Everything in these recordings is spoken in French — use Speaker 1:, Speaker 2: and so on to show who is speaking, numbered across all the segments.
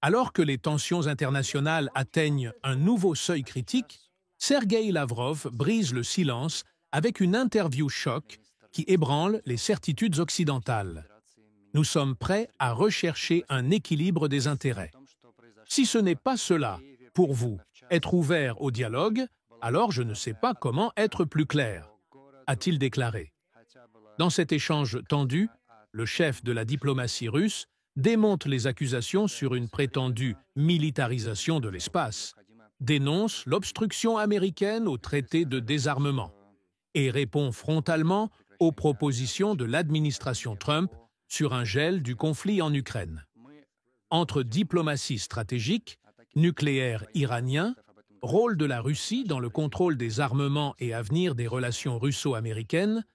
Speaker 1: Alors que les tensions internationales atteignent un nouveau seuil critique, Sergueï Lavrov brise le silence avec une interview choc qui ébranle les certitudes occidentales. Nous sommes prêts à rechercher un équilibre des intérêts. Si ce n'est pas cela, pour vous, être ouvert au dialogue, alors je ne sais pas comment être plus clair, a-t-il déclaré. Dans cet échange tendu, le chef de la diplomatie russe démonte les accusations sur une prétendue militarisation de l'espace, dénonce l'obstruction américaine au traité de désarmement et répond frontalement aux propositions de l'administration Trump sur un gel du conflit en Ukraine. Entre diplomatie stratégique, nucléaire iranien, rôle de la Russie dans le contrôle des armements et avenir des relations russo-américaines,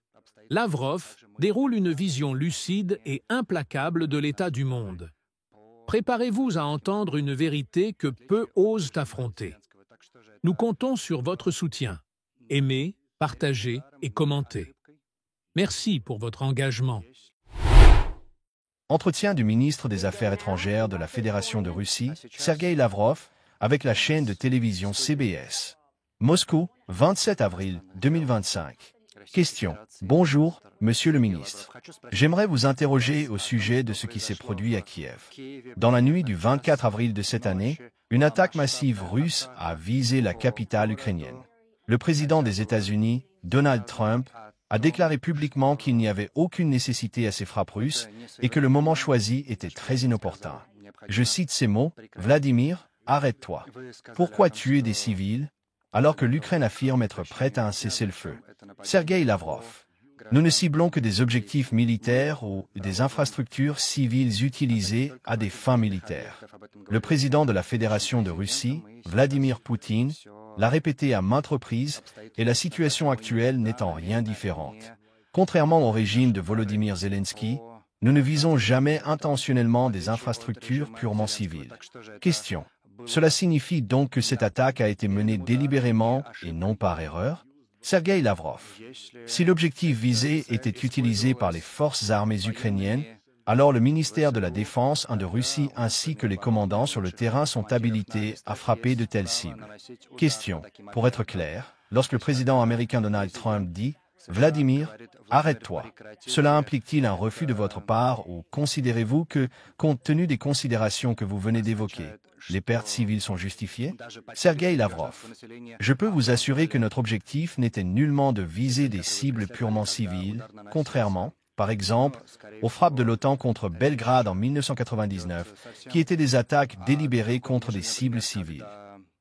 Speaker 1: Lavrov déroule une vision lucide et implacable de l'état du monde. Préparez-vous à entendre une vérité que peu osent affronter. Nous comptons sur votre soutien. Aimez, partagez et commentez. Merci pour votre engagement.
Speaker 2: Entretien du ministre des Affaires étrangères de la Fédération de Russie, Sergueï Lavrov, avec la chaîne de télévision CBS. Moscou, 27 avril 2025. Question. Bonjour, Monsieur le ministre. J'aimerais vous interroger au sujet de ce qui s'est produit à Kiev. Dans la nuit du 24 avril de cette année, une attaque massive russe a visé la capitale ukrainienne. Le président des États-Unis, Donald Trump, a déclaré publiquement qu'il n'y avait aucune nécessité à ces frappes russes et que le moment choisi était très inopportun. Je cite ces mots, « Vladimir, arrête-toi. Pourquoi tuer des civils alors que l'Ukraine affirme être prête à un cessez-le-feu » Sergueï Lavrov. Nous ne ciblons que des objectifs militaires ou des infrastructures civiles utilisées à des fins militaires. Le président de la Fédération de Russie, Vladimir Poutine, l'a répété à maintes reprises et la situation actuelle n'est en rien différente. Contrairement au régime de Volodymyr Zelensky, nous ne visons jamais intentionnellement des infrastructures purement civiles. Question. Cela signifie donc que cette attaque a été menée délibérément et non par erreur? Sergueï Lavrov. Si l'objectif visé était utilisé par les forces armées ukrainiennes, alors le ministère de la Défense de Russie ainsi que les commandants sur le terrain sont habilités à frapper de telles cibles. Question. Pour être clair, lorsque le président américain Donald Trump dit « Vladimir, arrête-toi », cela implique-t-il un refus de votre part ou considérez-vous que, compte tenu des considérations que vous venez d'évoquer, les pertes civiles sont justifiées? Sergueï Lavrov. Je peux vous assurer que notre objectif n'était nullement de viser des cibles purement civiles, contrairement, par exemple, aux frappes de l'OTAN contre Belgrade en 1999, qui étaient des attaques délibérées contre des cibles civiles.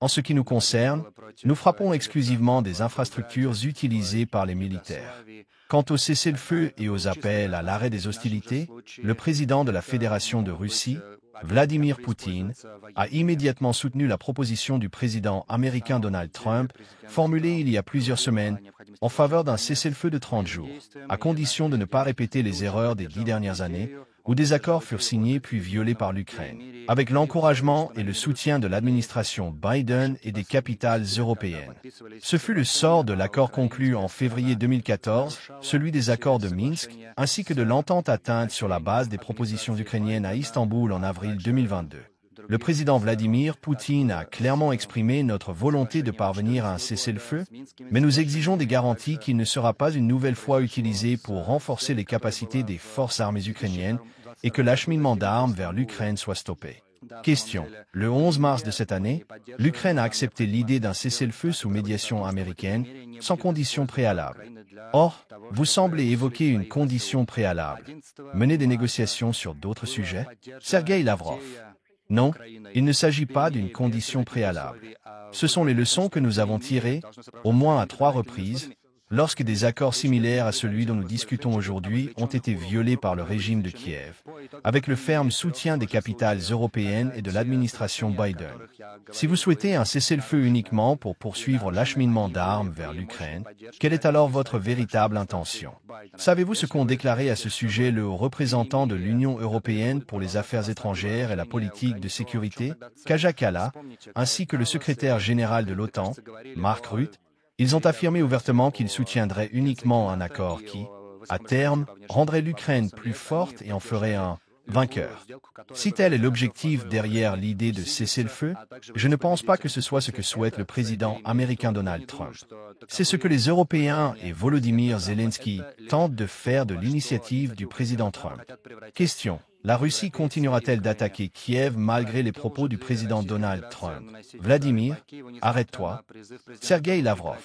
Speaker 2: En ce qui nous concerne, nous frappons exclusivement des infrastructures utilisées par les militaires. Quant au cessez-le-feu et aux appels à l'arrêt des hostilités, le président de la Fédération de Russie, Vladimir Poutine, a immédiatement soutenu la proposition du président américain Donald Trump, formulée il y a plusieurs semaines, en faveur d'un cessez-le-feu de 30 jours, à condition de ne pas répéter les erreurs des 10 dernières années, où des accords furent signés puis violés par l'Ukraine, avec l'encouragement et le soutien de l'administration Biden et des capitales européennes. Ce fut le sort de l'accord conclu en février 2014, celui des accords de Minsk, ainsi que de l'entente atteinte sur la base des propositions ukrainiennes à Istanbul en avril 2022. Le président Vladimir Poutine a clairement exprimé notre volonté de parvenir à un cessez-le-feu, mais nous exigeons des garanties qu'il ne sera pas une nouvelle fois utilisé pour renforcer les capacités des forces armées ukrainiennes et que l'acheminement d'armes vers l'Ukraine soit stoppé. Question. Le 11 mars de cette année, l'Ukraine a accepté l'idée d'un cessez-le-feu sous médiation américaine, sans condition préalable. Or, vous semblez évoquer une condition préalable. Mener des négociations sur d'autres sujets? Sergueï Lavrov. Non, il ne s'agit pas d'une condition préalable. Ce sont les leçons que nous avons tirées, au moins à 3 reprises, lorsque des accords similaires à celui dont nous discutons aujourd'hui ont été violés par le régime de Kiev, avec le ferme soutien des capitales européennes et de l'administration Biden. Si vous souhaitez un cessez-le-feu uniquement pour poursuivre l'acheminement d'armes vers l'Ukraine, quelle est alors votre véritable intention? Savez-vous ce qu'ont déclaré à ce sujet le représentant de l'Union européenne pour les affaires étrangères et la politique de sécurité, Kaja Kallas, ainsi que le secrétaire général de l'OTAN, Mark Rutte? Ils ont affirmé ouvertement qu'ils soutiendraient uniquement un accord qui, à terme, rendrait l'Ukraine plus forte et en ferait un vainqueur. Si tel est l'objectif derrière l'idée de cesser le feu, je ne pense pas que ce soit ce que souhaite le président américain Donald Trump. C'est ce que les Européens et Volodymyr Zelensky tentent de faire de l'initiative du président Trump. Question. La Russie continuera-t-elle d'attaquer Kiev malgré les propos du président Donald Trump? Vladimir, arrête-toi. Sergueï Lavrov.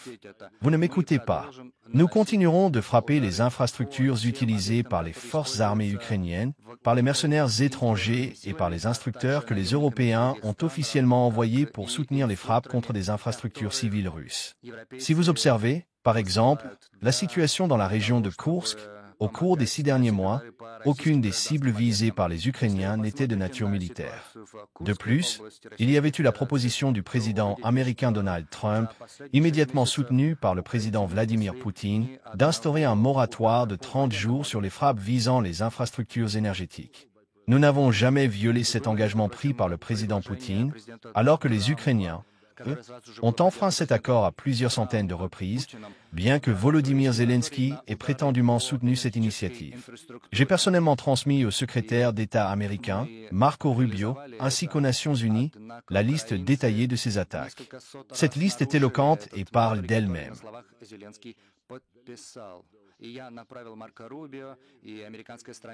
Speaker 2: Vous ne m'écoutez pas. Nous continuerons de frapper les infrastructures utilisées par les forces armées ukrainiennes, par les mercenaires étrangers et par les instructeurs que les Européens ont officiellement envoyés pour soutenir les frappes contre des infrastructures civiles russes. Si vous observez, par exemple, la situation dans la région de Koursk, au cours des 6 derniers mois, aucune des cibles visées par les Ukrainiens n'était de nature militaire. De plus, il y avait eu la proposition du président américain Donald Trump, immédiatement soutenue par le président Vladimir Poutine, d'instaurer un moratoire de 30 jours sur les frappes visant les infrastructures énergétiques. Nous n'avons jamais violé cet engagement pris par le président Poutine, alors que les Ukrainiens, eux, ont enfreint cet accord à plusieurs centaines de reprises, bien que Volodymyr Zelensky ait prétendument soutenu cette initiative. J'ai personnellement transmis au secrétaire d'État américain, Marco Rubio, ainsi qu'aux Nations Unies, la liste détaillée de ces attaques. Cette liste est éloquente et parle d'elle-même.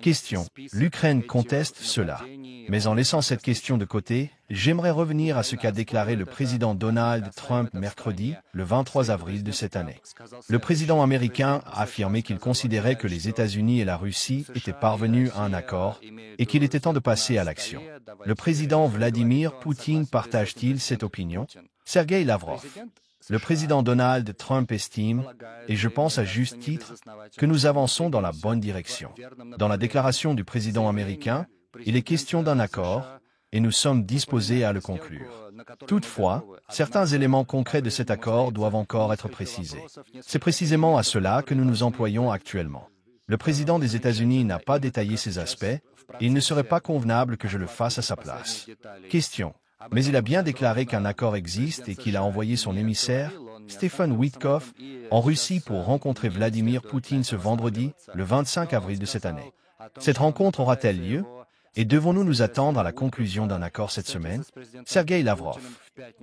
Speaker 2: Question. L'Ukraine conteste cela. Mais en laissant cette question de côté, j'aimerais revenir à ce qu'a déclaré le président Donald Trump mercredi, le 23 avril de cette année. Le président américain a affirmé qu'il considérait que les États-Unis et la Russie étaient parvenus à un accord et qu'il était temps de passer à l'action. Le président Vladimir Poutine partage-t-il cette opinion? Sergueï Lavrov. Le président Donald Trump estime, et je pense à juste titre, que nous avançons dans la bonne direction. Dans la déclaration du président américain, il est question d'un accord, et nous sommes disposés à le conclure. Toutefois, certains éléments concrets de cet accord doivent encore être précisés. C'est précisément à cela que nous nous employons actuellement. Le président des États-Unis n'a pas détaillé ces aspects, et il ne serait pas convenable que je le fasse à sa place. Question. Mais il a bien déclaré qu'un accord existe et qu'il a envoyé son émissaire, Stephen Witkoff, en Russie pour rencontrer Vladimir Poutine ce vendredi, le 25 avril de cette année. Cette rencontre aura-t-elle lieu? Et devons-nous nous attendre à la conclusion d'un accord cette semaine? Sergueï Lavrov.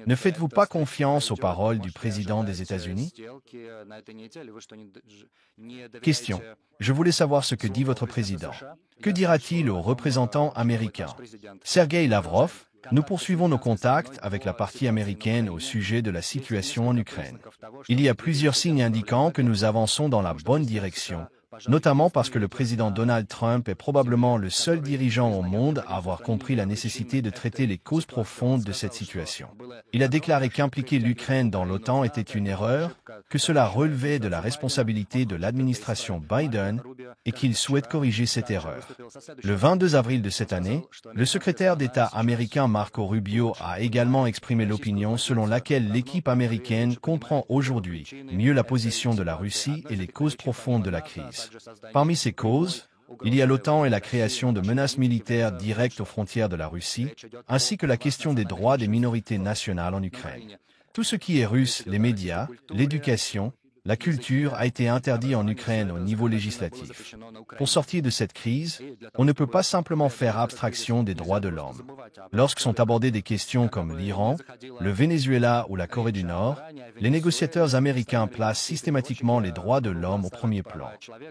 Speaker 2: Ne faites-vous pas confiance aux paroles du président des États-Unis? Question. Je voulais savoir ce que dit votre président. Que dira-t-il aux représentants américains? Sergueï Lavrov. Nous poursuivons nos contacts avec la partie américaine au sujet de la situation en Ukraine. Il y a plusieurs signes indiquant que nous avançons dans la bonne direction, notamment parce que le président Donald Trump est probablement le seul dirigeant au monde à avoir compris la nécessité de traiter les causes profondes de cette situation. Il a déclaré qu'impliquer l'Ukraine dans l'OTAN était une erreur, que cela relevait de la responsabilité de l'administration Biden et qu'il souhaite corriger cette erreur. Le 22 avril de cette année, le secrétaire d'État américain Marco Rubio a également exprimé l'opinion selon laquelle l'équipe américaine comprend aujourd'hui mieux la position de la Russie et les causes profondes de la crise. Parmi ces causes, il y a l'OTAN et la création de menaces militaires directes aux frontières de la Russie, ainsi que la question des droits des minorités nationales en Ukraine. Tout ce qui est russe, les médias, l'éducation, la culture a été interdit en Ukraine au niveau législatif. Pour sortir de cette crise, on ne peut pas simplement faire abstraction des droits de l'homme. Lorsque sont abordées des questions comme l'Iran, le Venezuela ou la Corée du Nord, les négociateurs américains placent systématiquement les droits de l'homme au premier plan.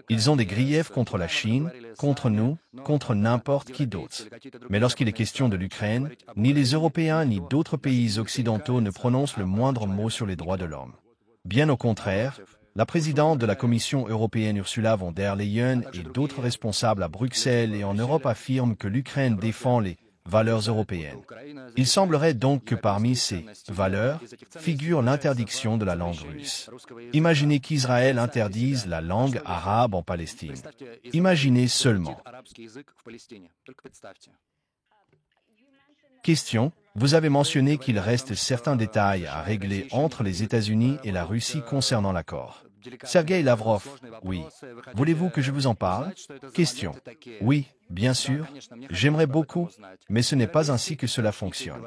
Speaker 2: Ils ont des griefs contre la Chine, contre nous, contre n'importe qui d'autre. Mais lorsqu'il est question de l'Ukraine, ni les Européens ni d'autres pays occidentaux ne prononcent le moindre mot sur les droits de l'homme. Bien au contraire, la présidente de la Commission européenne Ursula von der Leyen et d'autres responsables à Bruxelles et en Europe affirment que l'Ukraine défend les valeurs européennes. Il semblerait donc que parmi ces valeurs figure l'interdiction de la langue russe. Imaginez qu'Israël interdise la langue arabe en Palestine. Imaginez seulement. Question. Vous avez mentionné qu'il reste certains détails à régler entre les États-Unis et la Russie concernant l'accord. Sergueï Lavrov, oui. Voulez-vous que je vous en parle? Question. Oui, bien sûr. J'aimerais beaucoup, mais ce n'est pas ainsi que cela fonctionne.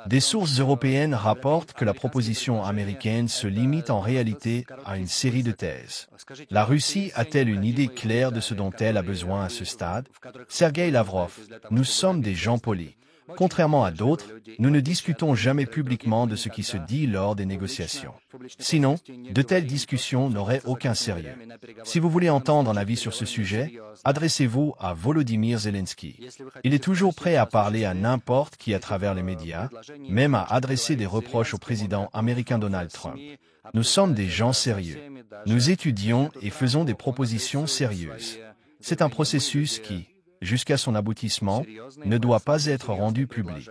Speaker 2: Des sources européennes rapportent que la proposition américaine se limite en réalité à une série de thèses. La Russie a-t-elle une idée claire de ce dont elle a besoin à ce stade? Sergueï Lavrov, nous sommes des gens polis. Contrairement à d'autres, nous ne discutons jamais publiquement de ce qui se dit lors des négociations. Sinon, de telles discussions n'auraient aucun sérieux. Si vous voulez entendre un avis sur ce sujet, adressez-vous à Volodymyr Zelensky. Il est toujours prêt à parler à n'importe qui à travers les médias, même à adresser des reproches au président américain Donald Trump. Nous sommes des gens sérieux. Nous étudions et faisons des propositions sérieuses. C'est un processus qui, jusqu'à son aboutissement, ne doit pas être rendu public.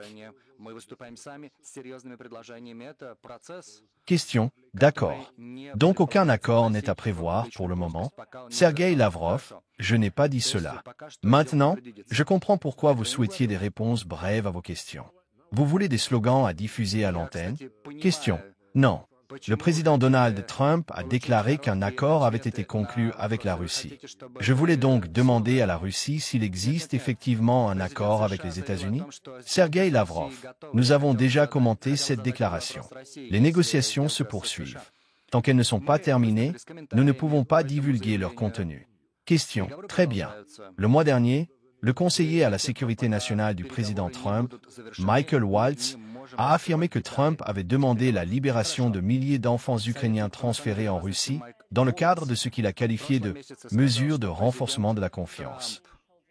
Speaker 2: Question. D'accord. Donc aucun accord n'est à prévoir pour le moment. Sergueï Lavrov, je n'ai pas dit cela. Maintenant, je comprends pourquoi vous souhaitiez des réponses brèves à vos questions. Vous voulez des slogans à diffuser à l'antenne? Question. Non. Le président Donald Trump a déclaré qu'un accord avait été conclu avec la Russie. Je voulais donc demander à la Russie s'il existe effectivement un accord avec les États-Unis. Sergueï Lavrov, nous avons déjà commenté cette déclaration. Les négociations se poursuivent. Tant qu'elles ne sont pas terminées, nous ne pouvons pas divulguer leur contenu. Question. Très bien. Le mois dernier, le conseiller à la sécurité nationale du président Trump, Michael Waltz, a affirmé que Trump avait demandé la libération de milliers d'enfants ukrainiens transférés en Russie dans le cadre de ce qu'il a qualifié de « mesures de renforcement de la confiance ».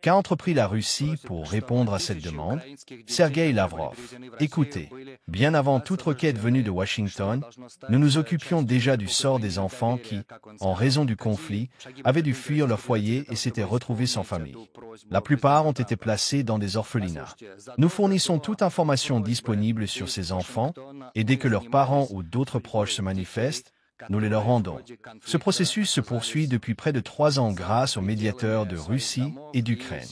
Speaker 2: Qu'a entrepris la Russie pour répondre à cette demande? Sergueï Lavrov. Écoutez, bien avant toute requête venue de Washington, nous nous occupions déjà du sort des enfants qui, en raison du conflit, avaient dû fuir leur foyer et s'étaient retrouvés sans famille. La plupart ont été placés dans des orphelinats. Nous fournissons toute information disponible sur ces enfants, et dès que leurs parents ou d'autres proches se manifestent, nous les leur rendons. Ce processus se poursuit depuis près de 3 ans grâce aux médiateurs de Russie et d'Ukraine.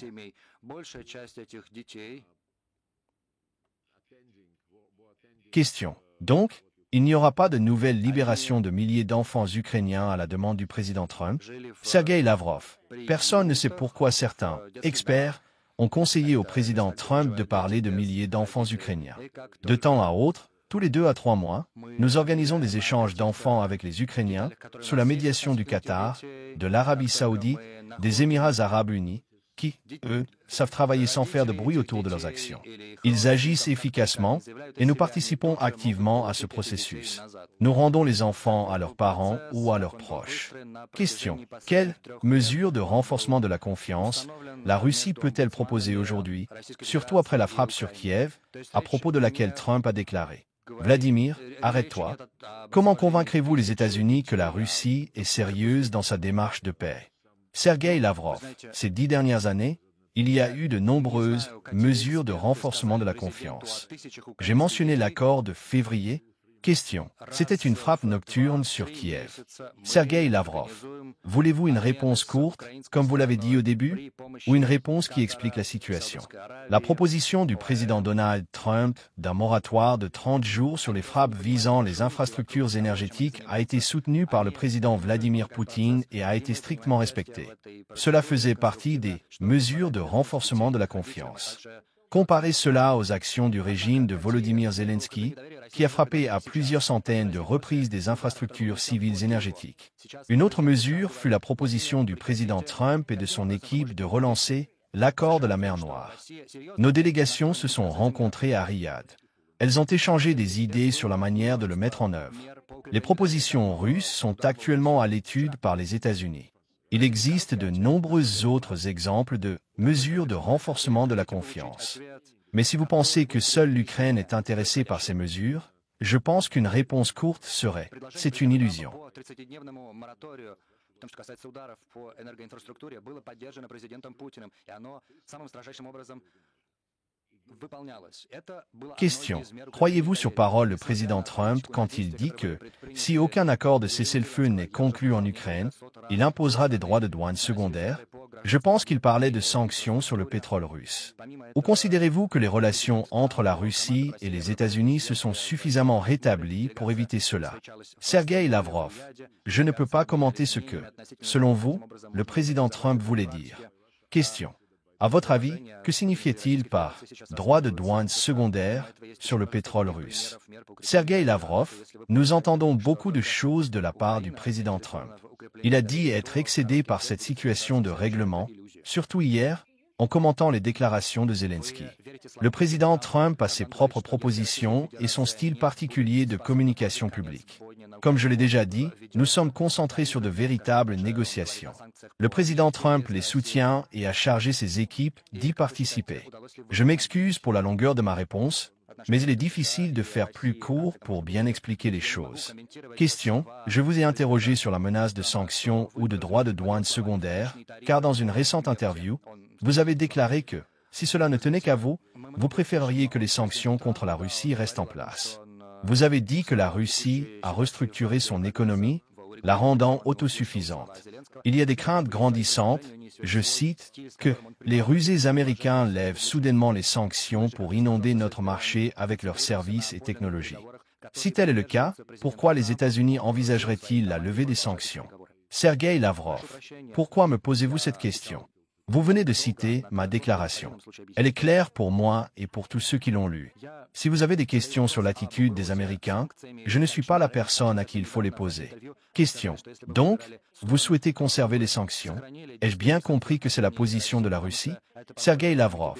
Speaker 2: Question. Donc, il n'y aura pas de nouvelle libération de milliers d'enfants ukrainiens à la demande du président Trump? Sergueï Lavrov. Personne ne sait pourquoi certains experts ont conseillé au président Trump de parler de milliers d'enfants ukrainiens. De temps à autre, tous les 2 à 3 mois, nous organisons des échanges d'enfants avec les Ukrainiens sous la médiation du Qatar, de l'Arabie saoudite, des Émirats arabes unis, qui, eux, savent travailler sans faire de bruit autour de leurs actions. Ils agissent efficacement et nous participons activement à ce processus. Nous rendons les enfants à leurs parents ou à leurs proches. Question. Quelles mesures de renforcement de la confiance la Russie peut-elle proposer aujourd'hui, surtout après la frappe sur Kiev, à propos de laquelle Trump a déclaré: Vladimir, arrête-toi. Comment convaincrez-vous les États-Unis que la Russie est sérieuse dans sa démarche de paix? Sergueï Lavrov, ces 10 dernières années, il y a eu de nombreuses mesures de renforcement de la confiance. J'ai mentionné l'accord de février. Question. C'était une frappe nocturne sur Kiev. Sergueï Lavrov. Voulez-vous une réponse courte, comme vous l'avez dit au début, ou une réponse qui explique la situation? La proposition du président Donald Trump d'un moratoire de 30 jours sur les frappes visant les infrastructures énergétiques a été soutenue par le président Vladimir Poutine et a été strictement respectée. Cela faisait partie des mesures de renforcement de la confiance. Comparez cela aux actions du régime de Volodymyr Zelensky, qui a frappé à plusieurs centaines de reprises des infrastructures civiles énergétiques. Une autre mesure fut la proposition du président Trump et de son équipe de relancer l'accord de la mer Noire. Nos délégations se sont rencontrées à Riyad. Elles ont échangé des idées sur la manière de le mettre en œuvre. Les propositions russes sont actuellement à l'étude par les États-Unis. Il existe de nombreux autres exemples de mesures de renforcement de la confiance. Mais si vous pensez que seule l'Ukraine est intéressée par ces mesures, je pense qu'une réponse courte serait « c'est une illusion ». Question. Croyez-vous sur parole le président Trump quand il dit que, si aucun accord de cessez-le-feu n'est conclu en Ukraine, il imposera des droits de douane secondaires? Je pense qu'il parlait de sanctions sur le pétrole russe. Ou considérez-vous que les relations entre la Russie et les États-Unis se sont suffisamment rétablies pour éviter cela? Sergueï Lavrov. Je ne peux pas commenter ce que, selon vous, le président Trump voulait dire. Question. À votre avis, que signifiait-il par droit de douane secondaire sur le pétrole russe? Sergueï Lavrov, nous entendons beaucoup de choses de la part du président Trump. Il a dit être excédé par cette situation de règlement, surtout hier, en commentant les déclarations de Zelensky. Le président Trump a ses propres propositions et son style particulier de communication publique. Comme je l'ai déjà dit, nous sommes concentrés sur de véritables négociations. Le président Trump les soutient et a chargé ses équipes d'y participer. Je m'excuse pour la longueur de ma réponse, mais il est difficile de faire plus court pour bien expliquer les choses. Question. Je vous ai interrogé sur la menace de sanctions ou de droits de douane secondaires, car dans une récente interview, vous avez déclaré que, si cela ne tenait qu'à vous, vous préféreriez que les sanctions contre la Russie restent en place. Vous avez dit que la Russie a restructuré son économie, la rendant autosuffisante. Il y a des craintes grandissantes, je cite, que les rusés américains lèvent soudainement les sanctions pour inonder notre marché avec leurs services et technologies. Si tel est le cas, pourquoi les États-Unis envisageraient-ils la levée des sanctions? Sergueï Lavrov. Pourquoi me posez-vous cette question? Vous venez de citer ma déclaration. Elle est claire pour moi et pour tous ceux qui l'ont lue. Si vous avez des questions sur l'attitude des Américains, je ne suis pas la personne à qui il faut les poser. Question. Donc, vous souhaitez conserver les sanctions? Ai-je bien compris que c'est la position de la Russie? Sergueï Lavrov.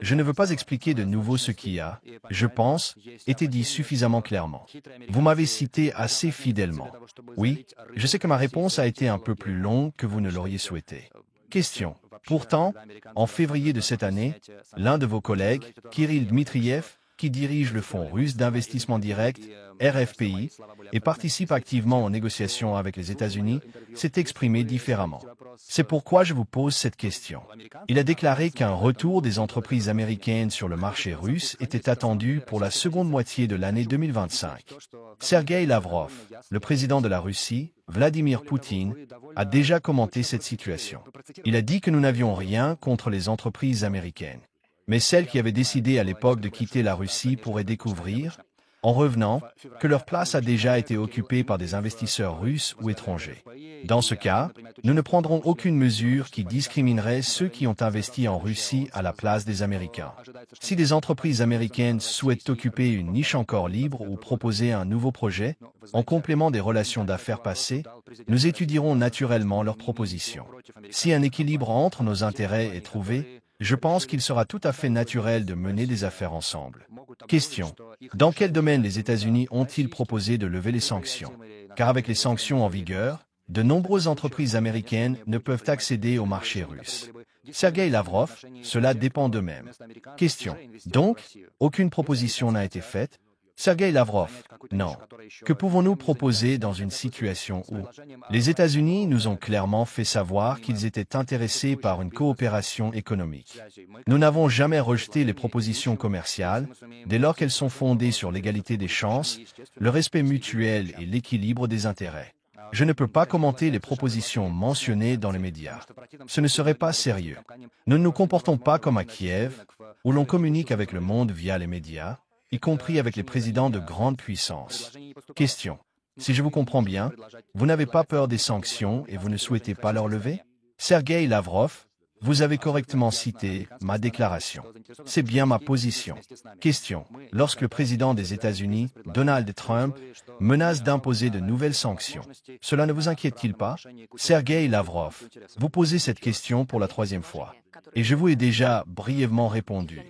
Speaker 2: Je ne veux pas expliquer de nouveau ce qui a, je pense, été dit suffisamment clairement. Vous m'avez cité assez fidèlement. Oui, je sais que ma réponse a été un peu plus longue que vous ne l'auriez souhaité. Question. Pourtant, en février de cette année, l'un de vos collègues, Kirill Dmitriev, qui dirige le Fonds russe d'investissement direct, RFPI, et participe activement aux négociations avec les États-Unis, s'est exprimé différemment. C'est pourquoi je vous pose cette question. Il a déclaré qu'un retour des entreprises américaines sur le marché russe était attendu pour la seconde moitié de l'année 2025. Sergueï Lavrov, le président de la Russie, Vladimir Poutine, a déjà commenté cette situation. Il a dit que nous n'avions rien contre les entreprises américaines. Mais celles qui avaient décidé à l'époque de quitter la Russie pourraient découvrir, en revenant, que leur place a déjà été occupée par des investisseurs russes ou étrangers. Dans ce cas, nous ne prendrons aucune mesure qui discriminerait ceux qui ont investi en Russie à la place des Américains. Si des entreprises américaines souhaitent occuper une niche encore libre ou proposer un nouveau projet, en complément des relations d'affaires passées, nous étudierons naturellement leurs propositions. Si un équilibre entre nos intérêts est trouvé, je pense qu'il sera tout à fait naturel de mener des affaires ensemble. Question. Dans quel domaine les États-Unis ont-ils proposé de lever les sanctions? Car avec les sanctions en vigueur, de nombreuses entreprises américaines ne peuvent accéder au marché russe. Sergueï Lavrov, cela dépend d'eux-mêmes. Question. Donc, aucune proposition n'a été faite? Sergueï Lavrov. Non. Que pouvons-nous proposer dans une situation où les États-Unis nous ont clairement fait savoir qu'ils étaient intéressés par une coopération économique? Nous n'avons jamais rejeté les propositions commerciales, dès lors qu'elles sont fondées sur l'égalité des chances, le respect mutuel et l'équilibre des intérêts. Je ne peux pas commenter les propositions mentionnées dans les médias. Ce ne serait pas sérieux. Nous ne nous comportons pas comme à Kiev, où l'on communique avec le monde via les médias, y compris avec les présidents de grandes puissances. Question. Si je vous comprends bien, vous n'avez pas peur des sanctions et vous ne souhaitez pas leur lever? Sergueï Lavrov, vous avez correctement cité ma déclaration. C'est bien ma position. Question. Lorsque le président des États-Unis, Donald Trump, menace d'imposer de nouvelles sanctions, cela ne vous inquiète-t-il pas? Sergueï Lavrov, vous posez cette question pour la troisième fois. Et je vous ai déjà brièvement répondu.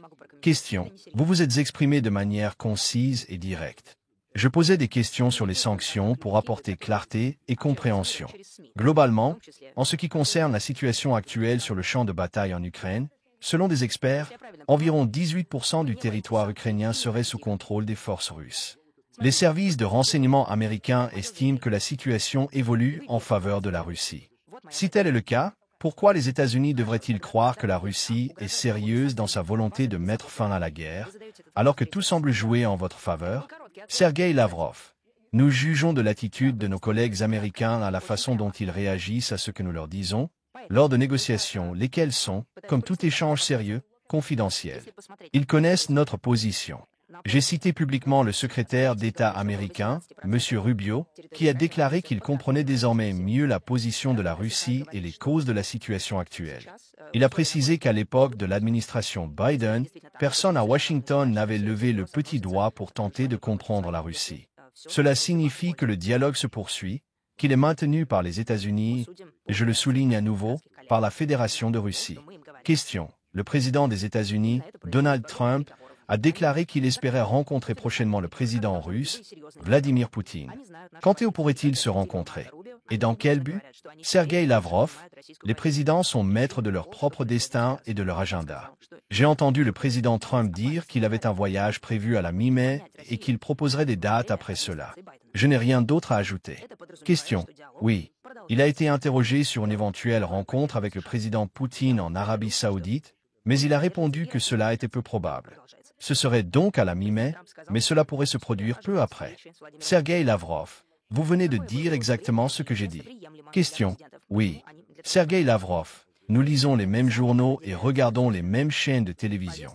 Speaker 2: Question. Vous vous êtes exprimé de manière concise et directe. Je posais des questions sur les sanctions pour apporter clarté et compréhension. Globalement, en ce qui concerne la situation actuelle sur le champ de bataille en Ukraine, selon des experts, environ 18% du territoire ukrainien serait sous contrôle des forces russes. Les services de renseignement américains estiment que la situation évolue en faveur de la Russie. Si tel est le cas, Pourquoi les États-Unis devraient-ils croire que la Russie est sérieuse dans sa volonté de mettre fin à la guerre, alors que tout semble jouer en votre faveur? Sergueï Lavrov. Nous jugeons de l'attitude de nos collègues américains à la façon dont ils réagissent à ce que nous leur disons, lors de négociations, lesquelles sont, comme tout échange sérieux, confidentiels. Ils connaissent notre position. J'ai cité publiquement le secrétaire d'État américain, M. Rubio, qui a déclaré qu'il comprenait désormais mieux la position de la Russie et les causes de la situation actuelle. Il a précisé qu'à l'époque de l'administration Biden, personne à Washington n'avait levé le petit doigt pour tenter de comprendre la Russie. Cela signifie que le dialogue se poursuit, qu'il est maintenu par les États-Unis, et je le souligne à nouveau, par la Fédération de Russie. Question. Le président des États-Unis, Donald Trump, a déclaré qu'il espérait rencontrer prochainement le président russe, Vladimir Poutine. Quand et où pourraient-ils se rencontrer? Et dans quel but? Sergueï Lavrov. Les présidents sont maîtres de leur propre destin et de leur agenda. J'ai entendu le président Trump dire qu'il avait un voyage prévu à la mi-mai et qu'il proposerait des dates après cela. Je n'ai rien d'autre à ajouter. Question. Oui. Il a été interrogé sur une éventuelle rencontre avec le président Poutine en Arabie Saoudite, mais il a répondu que cela était peu probable. Ce serait donc à la mi-mai, mais cela pourrait se produire peu après. Sergueï Lavrov, vous venez de dire exactement ce que j'ai dit. Question. Oui. Sergueï Lavrov, nous lisons les mêmes journaux et regardons les mêmes chaînes de télévision.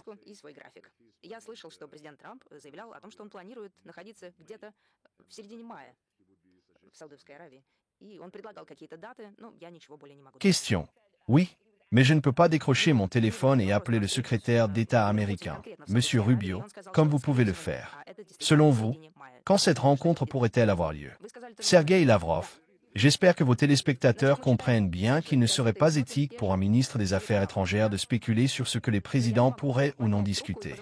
Speaker 2: Question. Oui. Mais je ne peux pas décrocher mon téléphone et appeler le secrétaire d'État américain, M. Rubio, comme vous pouvez le faire. Selon vous, quand cette rencontre pourrait-elle avoir lieu? Sergueï Lavrov, j'espère que vos téléspectateurs comprennent bien qu'il ne serait pas éthique pour un ministre des Affaires étrangères de spéculer sur ce que les présidents pourraient ou non discuter.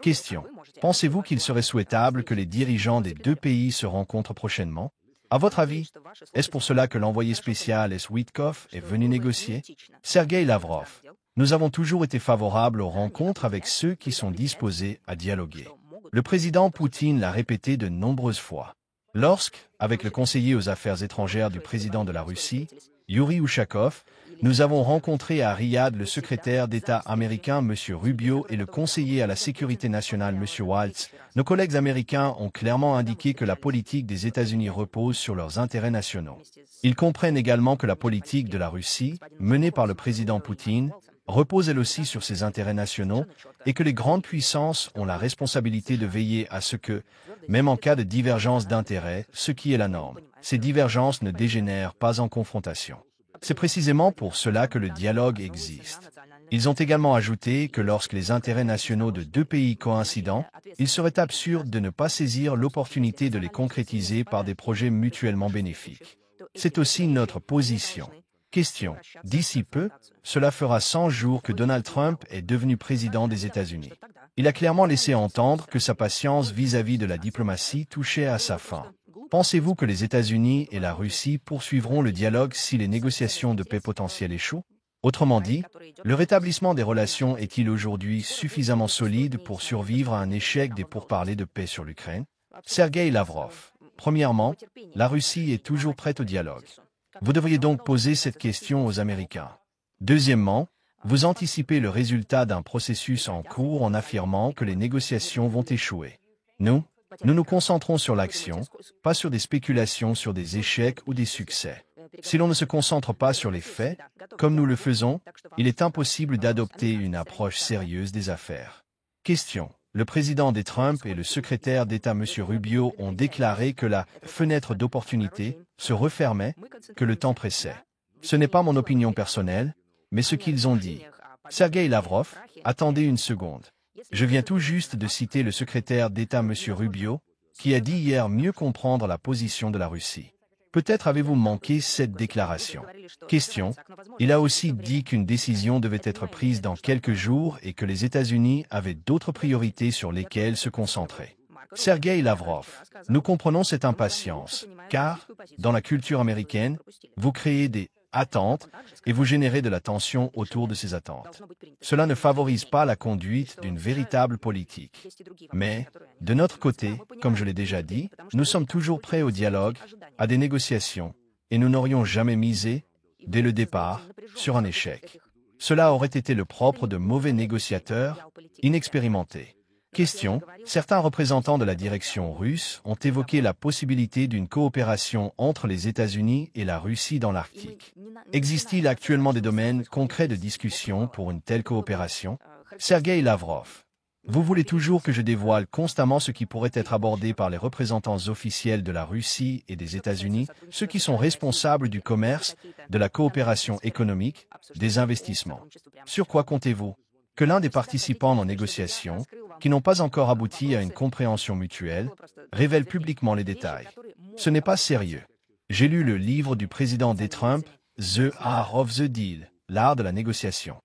Speaker 2: Question. Pensez-vous qu'il serait souhaitable que les dirigeants des deux pays se rencontrent prochainement? À votre avis, est-ce pour cela que l'envoyé spécial S. Witkoff est venu négocier? Sergueï Lavrov, nous avons toujours été favorables aux rencontres avec ceux qui sont disposés à dialoguer. Le président Poutine l'a répété de nombreuses fois. Lorsque, avec le conseiller aux affaires étrangères du président de la Russie, Yuri Ushakov, nous avons rencontré à Riyad le secrétaire d'État américain M. Rubio et le conseiller à la sécurité nationale M. Waltz, nos collègues américains ont clairement indiqué que la politique des États-Unis repose sur leurs intérêts nationaux. Ils comprennent également que la politique de la Russie, menée par le président Poutine, repose elle aussi sur ses intérêts nationaux et que les grandes puissances ont la responsabilité de veiller à ce que, même en cas de divergence d'intérêts, ce qui est la norme, ces divergences ne dégénèrent pas en confrontation. C'est précisément pour cela que le dialogue existe. Ils ont également ajouté que lorsque les intérêts nationaux de deux pays coïncident, il serait absurde de ne pas saisir l'opportunité de les concrétiser par des projets mutuellement bénéfiques. C'est aussi notre position. Question. D'ici peu, cela fera 100 jours que Donald Trump est devenu président des États-Unis. Il a clairement laissé entendre que sa patience vis-à-vis de la diplomatie touchait à sa fin. Pensez-vous que les États-Unis et la Russie poursuivront le dialogue si les négociations de paix potentielles échouent? Autrement dit, le rétablissement des relations est-il aujourd'hui suffisamment solide pour survivre à un échec des pourparlers de paix sur l'Ukraine? Sergueï Lavrov. Premièrement, la Russie est toujours prête au dialogue. Vous devriez donc poser cette question aux Américains. Deuxièmement, vous anticipez le résultat d'un processus en cours en affirmant que les négociations vont échouer. Nous nous concentrons sur l'action, pas sur des spéculations sur des échecs ou des succès. Si l'on ne se concentre pas sur les faits, comme nous le faisons, il est impossible d'adopter une approche sérieuse des affaires. Question. Le président des Trump et le secrétaire d'État M. Rubio ont déclaré que la fenêtre d'opportunité se refermait, que le temps pressait. Ce n'est pas mon opinion personnelle, mais ce qu'ils ont dit. Sergueï Lavrov, attendez une seconde. Je viens tout juste de citer le secrétaire d'État M. Rubio, qui a dit hier mieux comprendre la position de la Russie. Peut-être avez-vous manqué cette déclaration. Question. Il a aussi dit qu'une décision devait être prise dans quelques jours et que les États-Unis avaient d'autres priorités sur lesquelles se concentrer. Sergueï Lavrov, nous comprenons cette impatience, car, dans la culture américaine, vous créez des attentes et vous générez de la tension autour de ces attentes. Cela ne favorise pas la conduite d'une véritable politique. Mais, de notre côté, comme je l'ai déjà dit, nous sommes toujours prêts au dialogue, à des négociations, et nous n'aurions jamais misé, dès le départ, sur un échec. Cela aurait été le propre de mauvais négociateurs, inexpérimentés. Question. Certains représentants de la direction russe ont évoqué la possibilité d'une coopération entre les États-Unis et la Russie dans l'Arctique. Existe-t-il actuellement des domaines concrets de discussion pour une telle coopération? Sergueï Lavrov. Vous voulez toujours que je dévoile constamment ce qui pourrait être abordé par les représentants officiels de la Russie et des États-Unis, ceux qui sont responsables du commerce, de la coopération économique, des investissements. Sur quoi comptez-vous? Que l'un des participants aux négociations, qui n'ont pas encore abouti à une compréhension mutuelle, révèle publiquement les détails. Ce n'est pas sérieux. J'ai lu le livre du président des Trump, The Art of the Deal, l'art de la négociation.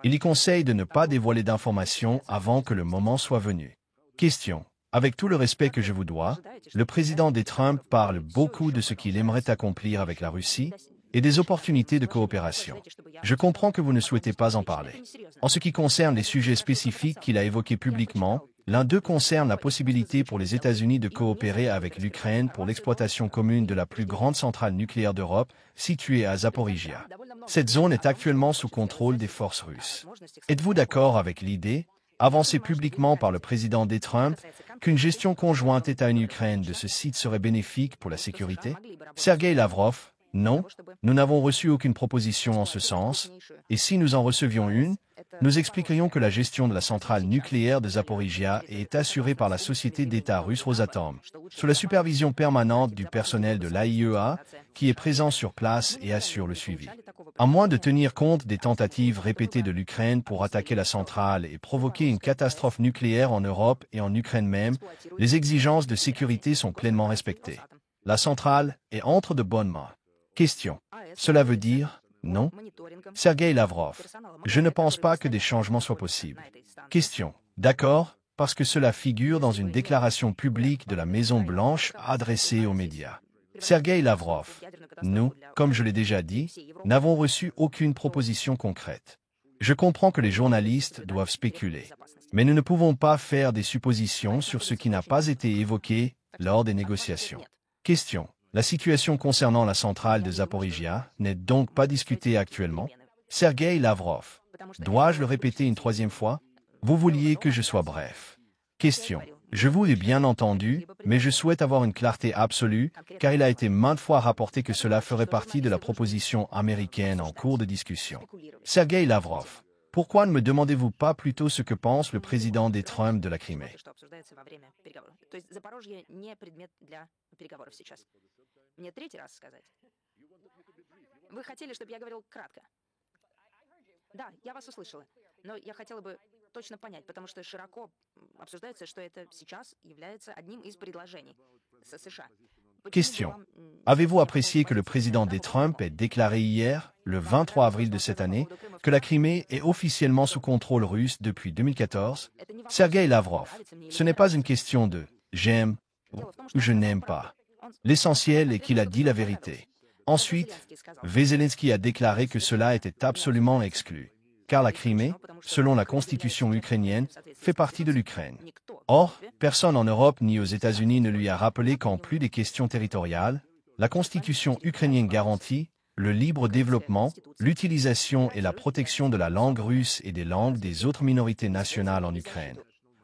Speaker 2: Il y conseille de ne pas dévoiler d'informations avant que le moment soit venu. Question. Avec tout le respect que je vous dois, le président des Trump parle beaucoup de ce qu'il aimerait accomplir avec la Russie et des opportunités de coopération. Je comprends que vous ne souhaitez pas en parler. En ce qui concerne les sujets spécifiques qu'il a évoqués publiquement, l'un d'eux concerne la possibilité pour les États-Unis de coopérer avec l'Ukraine pour l'exploitation commune de la plus grande centrale nucléaire d'Europe, située à Zaporizhia. Cette zone est actuellement sous contrôle des forces russes. Êtes-vous d'accord avec l'idée, avancée publiquement par le président des Trump, qu'une gestion conjointe État-Ukraine de ce site serait bénéfique pour la sécurité? Sergueï Lavrov. Non, nous n'avons reçu aucune proposition en ce sens, et si nous en recevions une, nous expliquerions que la gestion de la centrale nucléaire de Zaporizhia est assurée par la société d'État russe Rosatom, sous la supervision permanente du personnel de l'AIEA, qui est présent sur place et assure le suivi. À moins de tenir compte des tentatives répétées de l'Ukraine pour attaquer la centrale et provoquer une catastrophe nucléaire en Europe et en Ukraine même, les exigences de sécurité sont pleinement respectées. La centrale est entre de bonnes mains. Question. Cela veut dire non? Sergueï Lavrov. Je ne pense pas que des changements soient possibles. Question. D'accord, parce que cela figure dans une déclaration publique de la Maison-Blanche adressée aux médias. Sergueï Lavrov. Nous, comme je l'ai déjà dit, n'avons reçu aucune proposition concrète. Je comprends que les journalistes doivent spéculer, mais nous ne pouvons pas faire des suppositions sur ce qui n'a pas été évoqué lors des négociations. Question. La situation concernant la centrale de Zaporizhia n'est donc pas discutée actuellement? Sergueï Lavrov. Dois-je le répéter une troisième fois? Vous vouliez que je sois bref. Question. Je vous ai bien entendu, mais je souhaite avoir une clarté absolue, car il a été maintes fois rapporté que cela ferait partie de la proposition américaine en cours de discussion. Sergueï Lavrov. Pourquoi ne me demandez-vous pas plutôt ce que pense le président des Trump de la Crimée?
Speaker 3: Мне третий раз сказать? Вы хотели, чтобы я говорил кратко? Да, я вас услышала. Но я хотела бы точно понять, потому что широко обсуждается, что это сейчас является одним из предложений США.
Speaker 2: Question. Avez-vous apprécié que le président des Trump ait déclaré hier, le 23 avril de cette année, que la Crimée est officiellement sous contrôle russe depuis 2014? Sergueï Lavrov. Ce n'est pas une question de « j'aime » ou « je n'aime pas ». L'essentiel est qu'il a dit la vérité. Ensuite, Zelensky a déclaré que cela était absolument exclu, car la Crimée, selon la constitution ukrainienne, fait partie de l'Ukraine. Or, personne en Europe ni aux États-Unis ne lui a rappelé qu'en plus des questions territoriales, la constitution ukrainienne garantit le libre développement, l'utilisation et la protection de la langue russe et des langues des autres minorités nationales en Ukraine,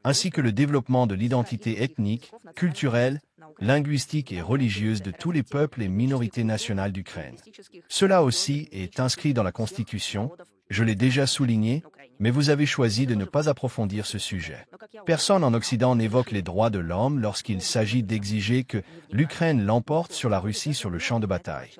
Speaker 2: ainsi que le développement de l'identité ethnique, culturelle, linguistique et religieuse de tous les peuples et minorités nationales d'Ukraine. Cela aussi est inscrit dans la Constitution, je l'ai déjà souligné, mais vous avez choisi de ne pas approfondir ce sujet. Personne en Occident n'évoque les droits de l'homme lorsqu'il s'agit d'exiger que l'Ukraine l'emporte sur la Russie sur le champ de bataille.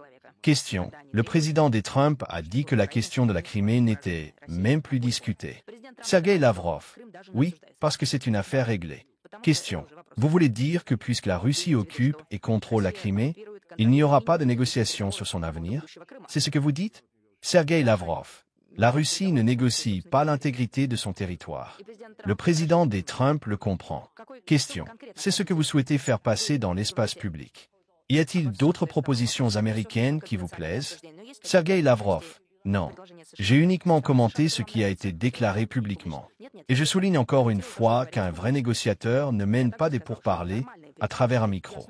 Speaker 2: Question. Le président des Trump a dit que la question de la Crimée n'était même plus discutée. Sergueï Lavrov. Oui, parce que c'est une affaire réglée. Question. Vous voulez dire que puisque la Russie occupe et contrôle la Crimée, il n'y aura pas de négociation sur son avenir? C'est ce que vous dites? Sergueï Lavrov. La Russie ne négocie pas l'intégrité de son territoire. Le président des Trump le comprend. Question. C'est ce que vous souhaitez faire passer dans l'espace public. Y a-t-il d'autres propositions américaines qui vous plaisent? Sergueï Lavrov. Non. J'ai uniquement commenté ce qui a été déclaré publiquement. Et je souligne encore une fois qu'un vrai négociateur ne mène pas des pourparlers à travers un micro.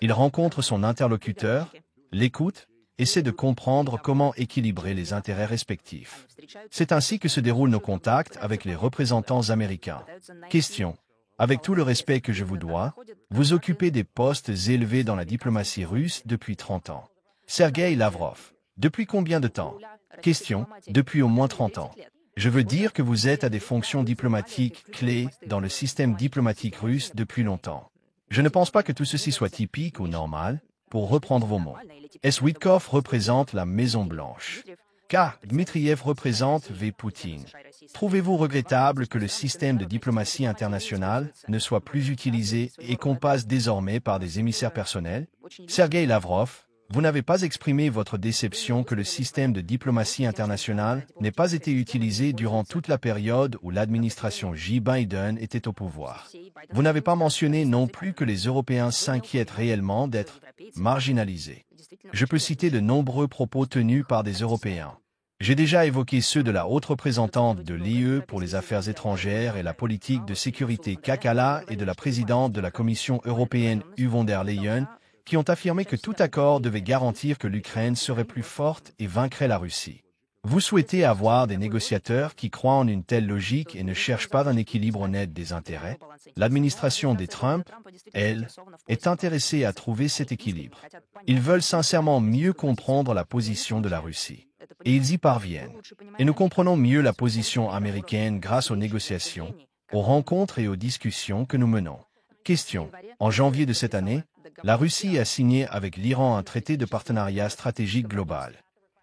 Speaker 2: Il rencontre son interlocuteur, l'écoute, essaient de comprendre comment équilibrer les intérêts respectifs. C'est ainsi que se déroulent nos contacts avec les représentants américains. Question. Avec tout le respect que je vous dois, vous occupez des postes élevés dans la diplomatie russe depuis 30 ans. Sergueï Lavrov. Depuis combien de temps? Question. Depuis au moins 30 ans. Je veux dire que vous êtes à des fonctions diplomatiques clés dans le système diplomatique russe depuis longtemps. Je ne pense pas que tout ceci soit typique ou normal, pour reprendre vos mots. S. Witkoff représente la Maison-Blanche. K. Dmitriev représente V. Poutine. Trouvez-vous regrettable que le système de diplomatie internationale ne soit plus utilisé et qu'on passe désormais par des émissaires personnels? Sergueï Lavrov, vous n'avez pas exprimé votre déception que le système de diplomatie internationale n'ait pas été utilisé durant toute la période où l'administration J. Biden était au pouvoir. Vous n'avez pas mentionné non plus que les Européens s'inquiètent réellement d'être marginalisés. Je peux citer de nombreux propos tenus par des Européens. J'ai déjà évoqué ceux de la haute représentante de l'UE pour les affaires étrangères et la politique de sécurité Kallas et de la présidente de la Commission européenne Ursula von der Leyen, qui ont affirmé que tout accord devait garantir que l'Ukraine serait plus forte et vaincrait la Russie. Vous souhaitez avoir des négociateurs qui croient en une telle logique et ne cherchent pas un équilibre honnête des intérêts? L'administration des Trump, elle, est intéressée à trouver cet équilibre. Ils veulent sincèrement mieux comprendre la position de la Russie. Et ils y parviennent. Et nous comprenons mieux la position américaine grâce aux négociations, aux rencontres et aux discussions que nous menons. Question. En janvier de cette année, la Russie a signé avec l'Iran un traité de partenariat stratégique global.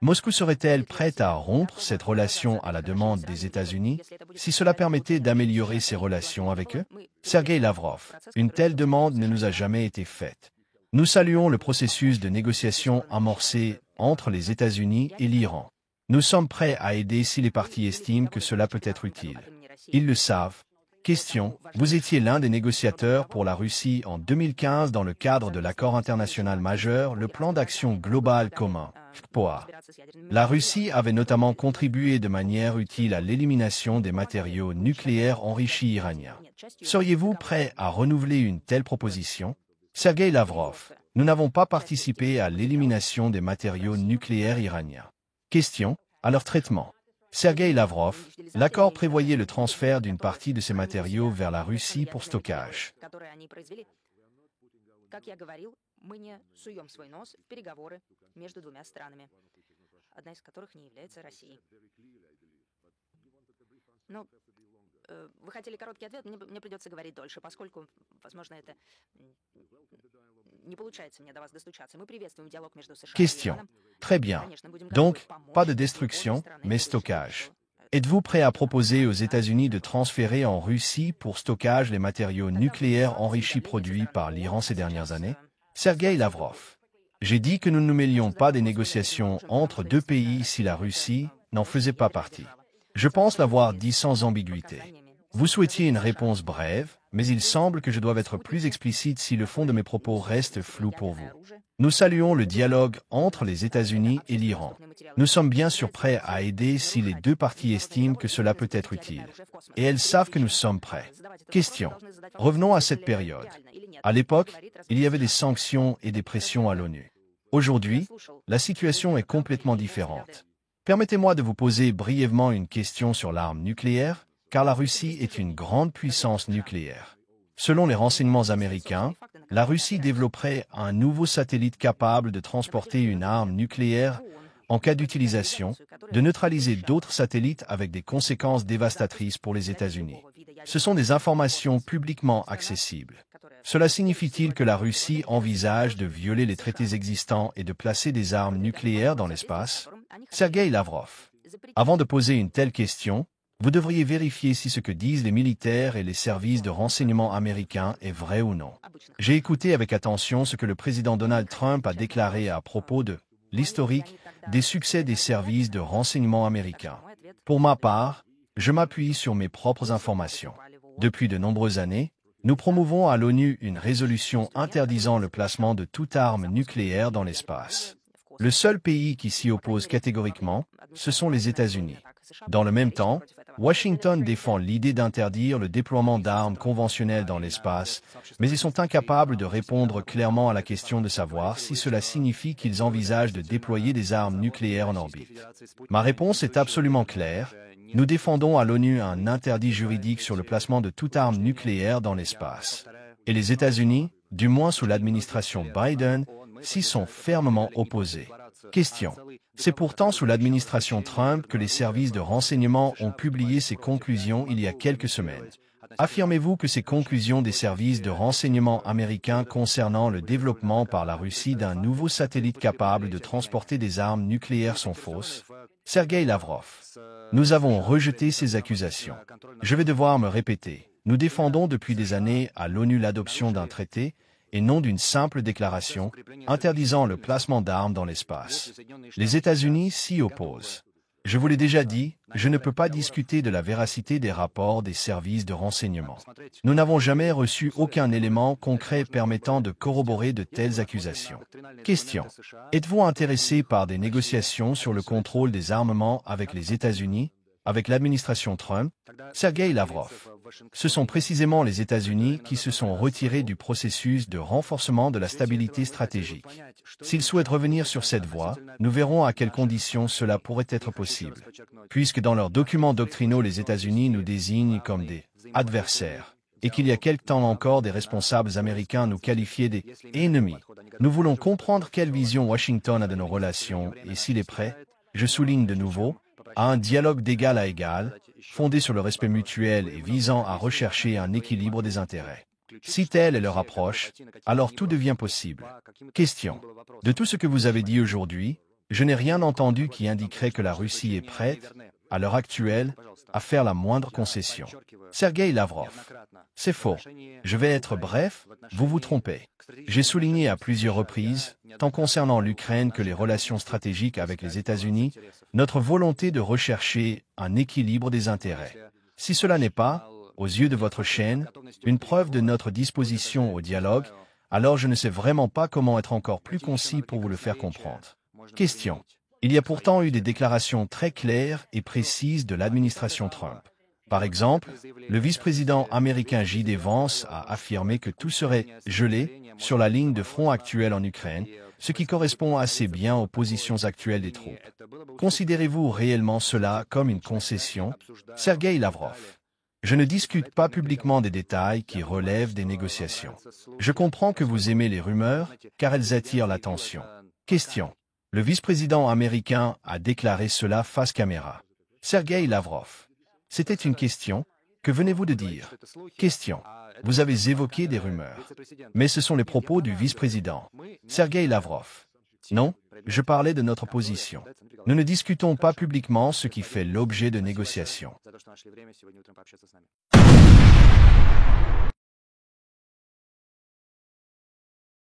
Speaker 2: Moscou serait-elle prête à rompre cette relation à la demande des États-Unis, si cela permettait d'améliorer ses relations avec eux? Sergueï Lavrov, une telle demande ne nous a jamais été faite. Nous saluons le processus de négociation amorcé entre les États-Unis et l'Iran. Nous sommes prêts à aider si les parties estiment que cela peut être utile. Ils le savent. Question. Vous étiez l'un des négociateurs pour la Russie en 2015 dans le cadre de l'accord international majeur, le plan d'action global commun, FPOA. La Russie avait notamment contribué de manière utile à l'élimination des matériaux nucléaires enrichis iraniens. Seriez-vous prêt à renouveler une telle proposition? Sergueï Lavrov. Nous n'avons pas participé à l'élimination des matériaux nucléaires iraniens. Question. À leur traitement. Sergueï Lavrov, l'accord prévoyait le transfert d'une partie de ces matériaux vers la Russie pour stockage.
Speaker 3: Вы хотели короткий ответ, мне придется говорить дольше, поскольку, возможно, это не получается мне до вас достучаться. Мы приветствуем диалог между США и
Speaker 2: Question.
Speaker 3: Ираном.
Speaker 2: Très bien. Donc, pas de destruction, mais stockage. Êtes-vous prêt à proposer aux États-Unis de transférer en Russie pour stockage les matériaux nucléaires enrichis produits par l'Iran ces dernières années? Sergueï Lavrov. J'ai dit que nous ne nous mêlions pas des négociations entre deux pays si la Russie n'en faisait pas partie. Je pense l'avoir dit sans ambiguïté. Vous souhaitiez une réponse brève, mais il semble que je doive être plus explicite si le fond de mes propos reste flou pour vous. Nous saluons le dialogue entre les États-Unis et l'Iran. Nous sommes bien sûr prêts à aider si les deux parties estiment que cela peut être utile. Et elles savent que nous sommes prêts. Question. Revenons à cette période. À l'époque, il y avait des sanctions et des pressions à l'ONU. Aujourd'hui, la situation est complètement différente. Permettez-moi de vous poser brièvement une question sur l'arme nucléaire, car la Russie est une grande puissance nucléaire. Selon les renseignements américains, la Russie développerait un nouveau satellite capable de transporter une arme nucléaire en cas d'utilisation, de neutraliser d'autres satellites avec des conséquences dévastatrices pour les États-Unis. Ce sont des informations publiquement accessibles. Cela signifie-t-il que la Russie envisage de violer les traités existants et de placer des armes nucléaires dans l'espace? Sergueï Lavrov. Avant de poser une telle question, vous devriez vérifier si ce que disent les militaires et les services de renseignement américains est vrai ou non. J'ai écouté avec attention ce que le président Donald Trump a déclaré à propos de l'historique des succès des services de renseignement américains. Pour ma part, je m'appuie sur mes propres informations. Depuis de nombreuses années, nous promouvons à l'ONU une résolution interdisant le placement de toute arme nucléaire dans l'espace. Le seul pays qui s'y oppose catégoriquement, ce sont les États-Unis. Dans le même temps, Washington défend l'idée d'interdire le déploiement d'armes conventionnelles dans l'espace, mais ils sont incapables de répondre clairement à la question de savoir si cela signifie qu'ils envisagent de déployer des armes nucléaires en orbite. Ma réponse est absolument claire. Nous défendons à l'ONU un interdit juridique sur le placement de toute arme nucléaire dans l'espace. Et les États-Unis, du moins sous l'administration Biden, s'y sont fermement opposés. Question. C'est pourtant sous l'administration Trump que les services de renseignement ont publié ces conclusions il y a quelques semaines. Affirmez-vous que ces conclusions des services de renseignement américains concernant le développement par la Russie d'un nouveau satellite capable de transporter des armes nucléaires sont fausses? Sergueï Lavrov. Nous avons rejeté ces accusations. Je vais devoir me répéter. Nous défendons depuis des années à l'ONU l'adoption d'un traité, et non d'une simple déclaration, interdisant le placement d'armes dans l'espace. Les États-Unis s'y opposent. Je vous l'ai déjà dit, je ne peux pas discuter de la véracité des rapports des services de renseignement. Nous n'avons jamais reçu aucun élément concret permettant de corroborer de telles accusations. Question. Êtes-vous intéressé par des négociations sur le contrôle des armements avec les États-Unis, avec l'administration Trump? Sergueï Lavrov. Ce sont précisément les États-Unis qui se sont retirés du processus de renforcement de la stabilité stratégique. S'ils souhaitent revenir sur cette voie, nous verrons à quelles conditions cela pourrait être possible. Puisque dans leurs documents doctrinaux les États-Unis nous désignent comme des adversaires, et qu'il y a quelque temps encore des responsables américains nous qualifiaient des ennemis. Nous voulons comprendre quelle vision Washington a de nos relations et s'il est prêt, je souligne de nouveau, à un dialogue d'égal à égal, fondé sur le respect mutuel et visant à rechercher un équilibre des intérêts. Si telle est leur approche, alors tout devient possible. Question. De tout ce que vous avez dit aujourd'hui, je n'ai rien entendu qui indiquerait que la Russie est prête, à l'heure actuelle, à faire la moindre concession. Sergueï Lavrov. C'est faux. Je vais être bref, vous vous trompez. J'ai souligné à plusieurs reprises, tant concernant l'Ukraine que les relations stratégiques avec les États-Unis, notre volonté de rechercher un équilibre des intérêts. Si cela n'est pas, aux yeux de votre chaîne, une preuve de notre disposition au dialogue, alors je ne sais vraiment pas comment être encore plus concis pour vous le faire comprendre. Question. Il y a pourtant eu des déclarations très claires et précises de l'administration Trump. Par exemple, le vice-président américain J.D. Vance a affirmé que tout serait gelé sur la ligne de front actuelle en Ukraine, ce qui correspond assez bien aux positions actuelles des troupes. Considérez-vous réellement cela comme une concession? Sergueï Lavrov. Je ne discute pas publiquement des détails qui relèvent des négociations. Je comprends que vous aimez les rumeurs, car elles attirent l'attention. Question. Le vice-président américain a déclaré cela face caméra. Sergueï Lavrov. C'était une question. Que venez-vous de dire? Question. Vous avez évoqué des rumeurs. Mais ce sont les propos du vice-président. Sergueï Lavrov. Non, je parlais de notre position. Nous ne discutons pas publiquement ce qui fait l'objet de négociations.